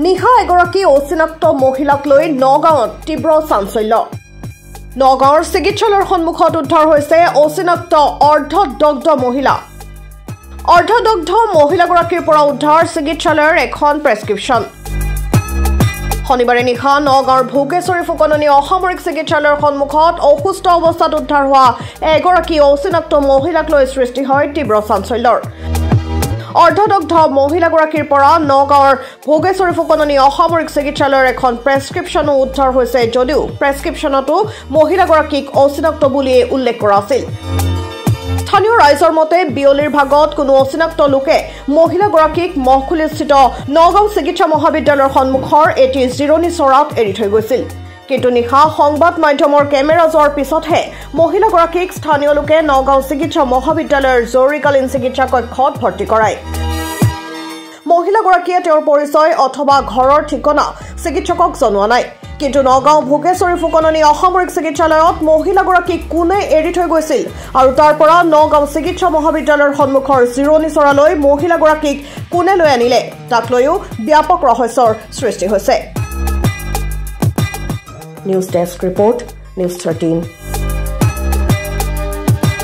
নিশা এগৰাকী অচিনাক্ত মহিলাক লৈ নগাঁৱত তীব্ৰ চাঞ্চল্য নগাঁৱৰ চিকিৎসালয়ৰ সন্মুখত উদ্ধাৰ হৈছে অচিনাক্ত অৰ্ধদগ্ধ মহিলা অৰ্ধদগ্ধ মহিলাগৰাকীৰ পৰা উদ্ধাৰ চিকিৎসালয়ৰ এখন প্ৰেছক্ৰিপশ্যন শনিবাৰে নিশা নগাঁৱৰ ভোগেশ্বৰী ফুকননী অসামৰিক চিকিৎসালয়ৰ সন্মুখত অসুস্থ অৱস্থাত উদ্ধাৰ হোৱা এগৰাকী অচিনাক্ত মহিলাক লৈ সৃষ্টি হয় তীব্ৰ চাঞ্চল্যৰ অৰ্ধদগ্ধ মহিলাগৰাকীৰ পৰা নগাঁৱৰ ভোগেশ্বৰী ফুকননী অসামৰিক চিকিৎসালয়ৰ এখন প্ৰেছক্ৰিপশ্যনো উদ্ধাৰ হৈছে যদিও প্ৰেছক্ৰিপশ্যনতো মহিলাগৰাকীক অচিনাক্ত বুলিয়ে উল্লেখ কৰা আছিল স্থানীয় ৰাইজৰ মতে বিয়লিৰ ভাগত কোনো অচিনাক্ত লোকে মহিলাগৰাকীক মহখুলিস্থিত নগাঁও চিকিৎসা মহাবিদ্যালয়ৰ সন্মুখৰ এটি জিৰণি চৰাত এৰি থৈ গৈছিল কিন্তু নিশা সংবাদ মাধ্যমৰ কেমেৰা যোৱাৰ পিছতহে মহিলাগৰাকীক স্থানীয় লোকে নগাঁও চিকিৎসা মহাবিদ্যালয়ৰ জৰুৰীকালীন চিকিৎসা কক্ষত ভৰ্তি কৰায় মহিলাগৰাকীয়ে তেওঁৰ পৰিচয় অথবা ঘৰৰ ঠিকনা চিকিৎসকক জনোৱা নাই কিন্তু নগাঁও ভোগেশ্বৰী ফুকননী অসামৰিক চিকিৎসালয়ত মহিলাগৰাকীক কোনে এৰি থৈ গৈছিল আৰু তাৰ পৰা নগাঁও চিকিৎসা মহাবিদ্যালয়ৰ সন্মুখৰ জিৰণি চৰালৈ মহিলাগৰাকীক কোনে লৈ আনিলে তাক লৈও ব্যাপক ৰহস্যৰ সৃষ্টি হৈছে নিউজ ডেস্ক ৰিপৰ্ট নিউজ 13